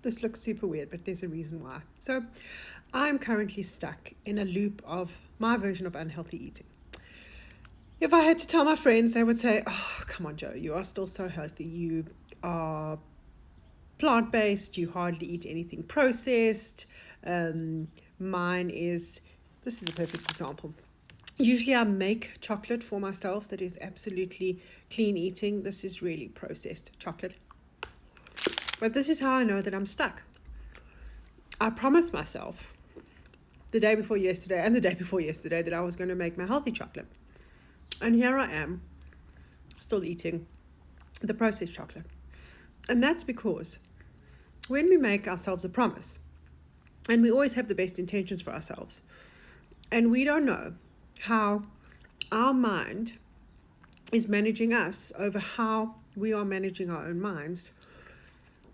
this looks super weird, but there's a reason why. So I'm currently stuck in a loop of my version of unhealthy eating. If I had to tell my friends, they would say, oh, come on, Joe, you are still so healthy. You are plant-based. You hardly eat anything processed. Mine is, this is a perfect example. Usually I make chocolate for myself that is absolutely clean eating. This is really processed chocolate. But this is how I know that I'm stuck. I promised myself the day before yesterday and the day before yesterday that I was going to make my healthy chocolate. And here I am, still eating the processed chocolate. And that's because when we make ourselves a promise, and we always have the best intentions for ourselves, and we don't know how our mind is managing us over how we are managing our own minds,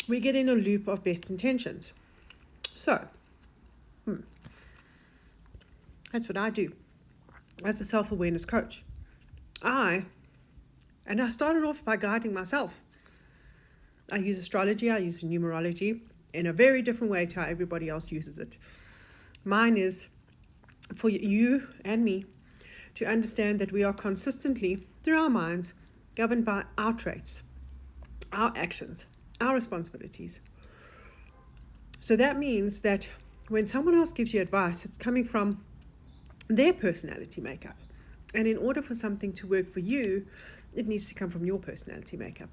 we get in a loop of best intentions. So, that's what I do as a self-awareness coach. I started off by guiding myself. I use astrology, I use numerology in a very different way to how everybody else uses it. Mine is for you and me to understand that we are consistently, through our minds, governed by our traits, our actions, our responsibilities. So that means that when someone else gives you advice, it's coming from their personality makeup. And in order for something to work for you, it needs to come from your personality makeup.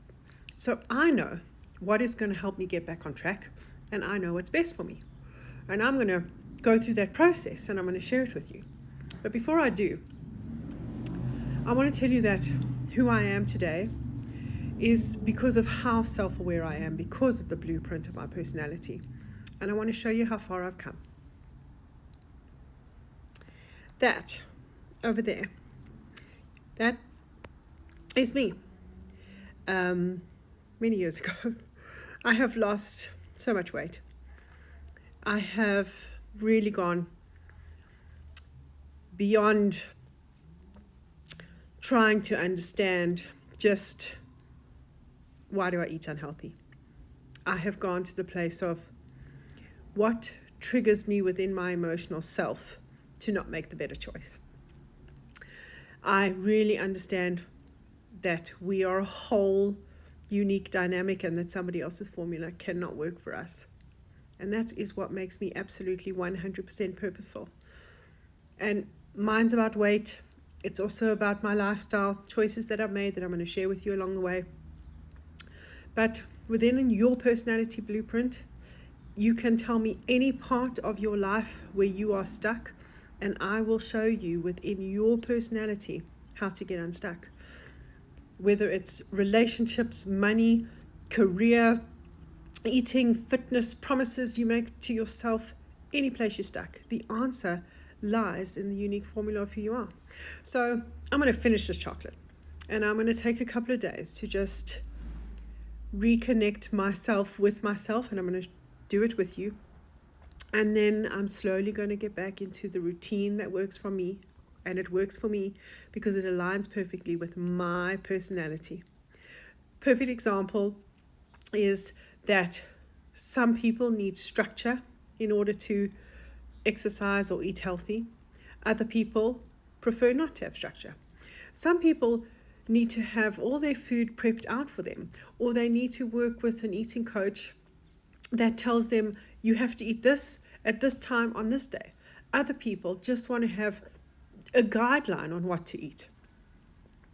So I know what is going to help me get back on track, and I know what's best for me. And I'm going to go through that process, and I'm going to share it with you. But before I do, I want to tell you that who I am today is because of how self-aware I am, because of the blueprint of my personality. And I want to show you how far I've come. That over there, that is me. Many years ago, I have lost so much weight. I have really gone beyond trying to understand just why do I eat unhealthy. I have gone to the place of what triggers me within my emotional self to not make the better choice. I really understand that we are a whole, unique dynamic, and that somebody else's formula cannot work for us. And that is what makes me absolutely 100% purposeful. And mine's about weight. It's also about my lifestyle choices that I've made that I'm going to share with you along the way. But within your personality blueprint, you can tell me any part of your life where you are stuck, and I will show you within your personality how to get unstuck. Whether it's relationships, money, career, eating, fitness, promises you make to yourself, any place you're stuck, the answer lies in the unique formula of who you are. So I'm going to finish this chocolate, and I'm going to take a couple of days to just reconnect myself with myself, and I'm going to do it with you. And then I'm slowly going to get back into the routine that works for me. And it works for me because it aligns perfectly with my personality. Perfect example is that some people need structure in order to exercise or eat healthy. Other people prefer not to have structure. Some people need to have all their food prepped out for them, or they need to work with an eating coach that tells them you have to eat this at this time on this day. Other people just want to have a guideline on what to eat.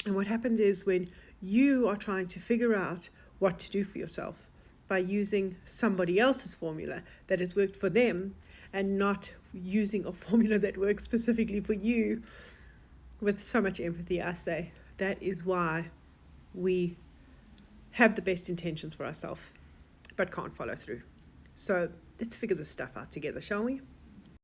And what happens is when you are trying to figure out what to do for yourself by using somebody else's formula that has worked for them and not using a formula that works specifically for you, with so much empathy, I say, that is why we have the best intentions for ourselves but can't follow through. So let's figure this stuff out together, shall we?